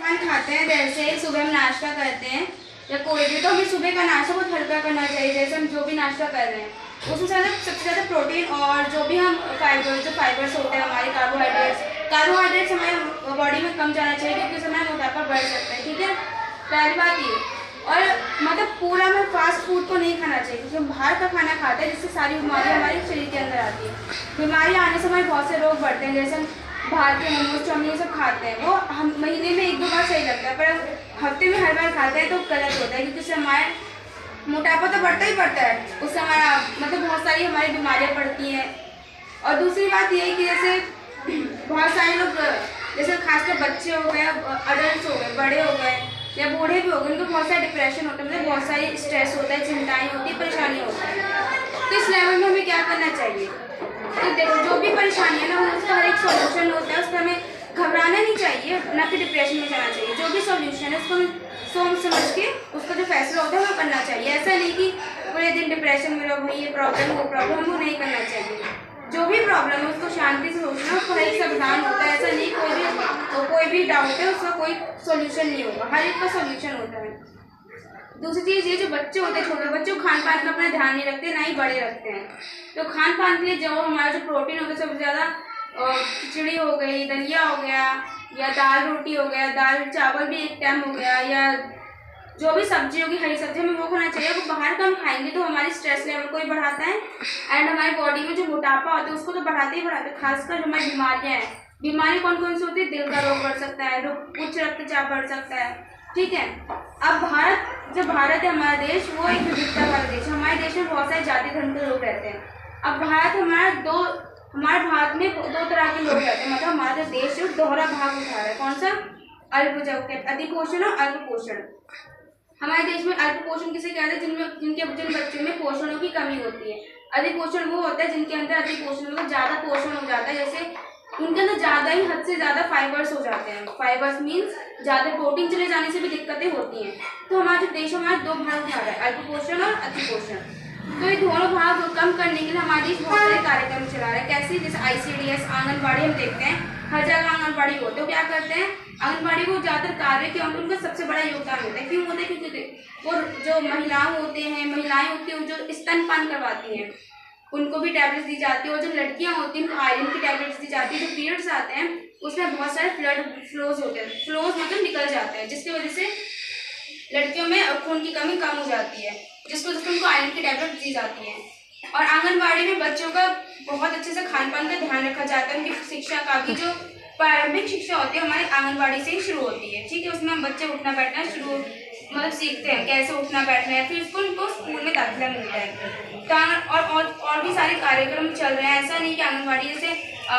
खान खाते हैं, जैसे सुबह हम नाश्ता करते हैं या कोई भी, तो हमें सुबह का नाश्ता बहुत हल्का करना चाहिए। जैसे हम जो भी नाश्ता कर रहे हैं उसमें सबसे ज़्यादा प्रोटीन और जो भी हम फाइबर्स होते हैं, हमारे कार्बोहाइड्रेट्स हमारे बॉडी में कम जाना चाहिए, क्योंकि उससे हमारा मोटापा बढ़ सकता है। ठीक है, पहली बात ये। और मतलब पूरा में फास्ट फूड को नहीं खाना चाहिए, क्योंकि हम बाहर का खाना खाते हैं जिससे सारी बीमारियाँ हमारे शरीर के अंदर आती है। बीमारियाँ आने से हमारे बहुत से रोग बढ़ते हैं। जैसे हम बाहर के मोमोज चाउमीन ये सब खाते हैं, वो हम महीने में 1-2 बार सही लगता है, पर हफ्ते में हर बार खाते हैं तो गलत होता है, क्योंकि उससे हमारे मोटापा तो बढ़ता ही बढ़ता है, उससे हमारा मतलब बहुत सारी हमारी बीमारियाँ पड़ती हैं। और दूसरी बात ये है कि जैसे बहुत सारे लोग, जैसे खासकर बच्चे हो गए, अडल्ट हो गए, बड़े हो गए या बूढ़े भी हो गए, उनको बहुत सारा डिप्रेशन होता है, मतलब बहुत सारी स्ट्रेस होता है, चिंताएं होती है, परेशानी होती है। तो इस लेवल में हमें क्या करना चाहिए? तो देखो, जो भी परेशानी है ना, उसका हर एक सॉल्यूशन होता है, उसका हमें घबराना नहीं चाहिए, ना कि डिप्रेशन में जाना चाहिए। जो भी सॉल्यूशन है उसको सोच समझ के उसका जो फैसला होता है वो करना चाहिए। ऐसा नहीं कि पूरे दिन डिप्रेशन में रहो, ये प्रॉब्लम वो प्रॉब्लम, वो नहीं करना चाहिए। जो भी प्रॉब्लम है उसको शांति से सोचना, उसका हर एक समाधान होता है। ऐसा नहीं कोई भी डाउट है उसका कोई सोल्यूशन नहीं होगा, हर एक का सोल्यूशन होता है। दूसरी चीज़ ये, जो बच्चे होते हैं, छोटे बच्चे, खान पान में अपना ध्यान नहीं रखते, ना ही बड़े रखते हैं। तो खान पान के लिए जो हमारा जो प्रोटीन होता है सबसे ज़्यादा, खिचड़ी हो गई, दलिया हो गया, या दाल रोटी हो गया, दाल चावल भी एक टाइम हो गया, या जो भी सब्जी होगी, हरी सब्जी, हमें वो खाना चाहिए। वो बाहर का हम खाएंगे तो हमारी स्ट्रेस लेवल को ही बढ़ाता है, एंड हमारी बॉडी में जो मोटापा होता है उसको तो बढ़ाते ही बढ़ाते हैं। खासकर जो हमारी बीमारियाँ हैं, बीमारी कौन कौन सी होती है? दिल का रोग बढ़ सकता है, उच्च रक्तचाप बढ़ सकता है। ठीक है, अब भारत है हमारा देश, वो एक विविधता वाला देश है। हमारे देश में बहुत सारे जाति धर्म के लोग रहते हैं। अब हमारे भारत में 2 तरह के लोग रहते हैं, मतलब हमारा जो देश है वो दोहरा भाग उठा रहा है। कौन सा? अति पोषण और अल्प पोषण। हमारे देश में अल्प पोषण किसे कहते हैं? जिन बच्चों में पोषणों की कमी होती है। अधिक पोषण वो होता है जिनके अंदर अधिक पोषण, मतलब ज्यादा पोषण हो जाता है, जैसे उनके अंदर ज्यादा ही, हद से ज्यादा फाइबर्स हो जाते हैं। फाइबर्स मीन्स ज्यादा प्रोटीन चले जाने से भी दिक्कतें होती हैं। तो हमारा जो देश हमारा 2 भाग उठा रहा है, अल्प पोषण और अति पोषण। तो ये दोनों भाग कम करने के लिए हमारे देश बहुत सारे कार्यक्रम चला रहा है। कैसे? जैसे ICDS, आंगनबाड़ी हम देखते हैं, हर जगह आंगनबाड़ी होते हैं। क्या करते हैं? आंगनबाड़ी को ज़्यादातर कार्य के अंदर उनका सबसे बड़ा योगदान होता है। क्यों होता है? क्योंकि वो जो महिलाएं होती हैं जो स्तनपान करवाती हैं, उनको भी टैबलेट्स दी जाती है। और जो लड़कियां होती हैं उनको आयरन की टैबलेट्स दी जाती है। जो पीरियड्स आते हैं उसमें बहुत सारे ब्लड फ्लोज होते हैं, फ्लोज मतलब निकल जाते हैं, जिसकी वजह से लड़कियों में खून की कमी कम हो जाती है, जिसको उनको आयरन की टैबलेट दी जाती है। और आंगनबाड़ी में बच्चों का बहुत अच्छे से खान पान का ध्यान रखा जाता है। उनकी शिक्षा का भी जो प्रारंभिक शिक्षा होती है हमारी आंगनबाड़ी से ही शुरू होती है। ठीक है, उसमें हम बच्चे उठना बैठना मतलब सीखते हैं, कैसे उठना बैठना है, फिर उनको स्कूल में दाखिला मिलता है। तो और भी सारे कार्यक्रम चल रहे हैं। ऐसा नहीं कि आंगनबाड़ी, जैसे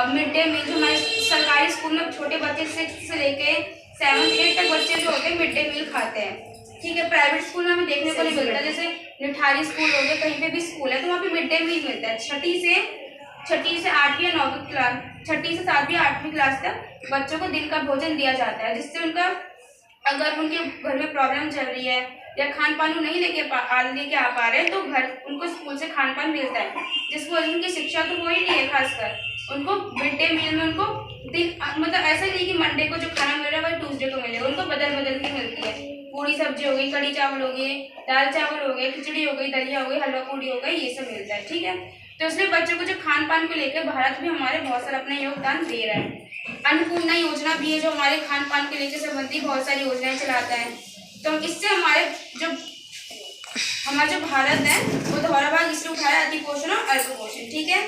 मिड डे मील, जो हमारे सरकारी स्कूल में छोटे बच्चे 6 से लेके 7, 8 तक बच्चे जो होते हैं मिड डे मील खाते हैं। ठीक है, प्राइवेट स्कूल में हमें देखने को नहीं मिलता, जैसे निठारी स्कूल हो गया, कहीं पे भी स्कूल है तो वहाँ पे मिड डे मील मिलता है। छठी से 8वीं या 9वीं क्लास, 6ठी से 7वीं 8वीं क्लास तक बच्चों को दिन का भोजन दिया जाता है, जिससे उनका, अगर उनके घर में प्रॉब्लम चल रही है या खान पान नहीं लेके आ पा रहे हैं, तो उनको स्कूल से खान पान मिलता है, जिसकी वजह से उनकी शिक्षा तो हो ही नहीं है। खासकर उनको मिड डे मील में उनको मतलब ऐसा नहीं कि मंडे को जो खाना मिल रहा है वही ट्यूसडे को मिलेगा, उनको बदल के मिलती है। पूरी सब्जी हो गई, कड़ी चावल हो गए, दाल चावल हो गए, खिचड़ी हो गई, दलिया हो गई, हलवा पूड़ी हो गई, ये सब मिलता है। ठीक है, तो इसलिए बच्चों को जो खान पान को लेकर भारत भी हमारे बहुत सारा अपना योगदान दे रहा है। अन्नपूर्णा योजना भी है जो हमारे खान पान के लेकर संबंधित बहुत सारी योजनाएं चलाता है। तो इससे हमारा जो भारत है वो दोहरा भाग इसलिए उठाया, अति पोषण और अल्प पोषण। ठीक है।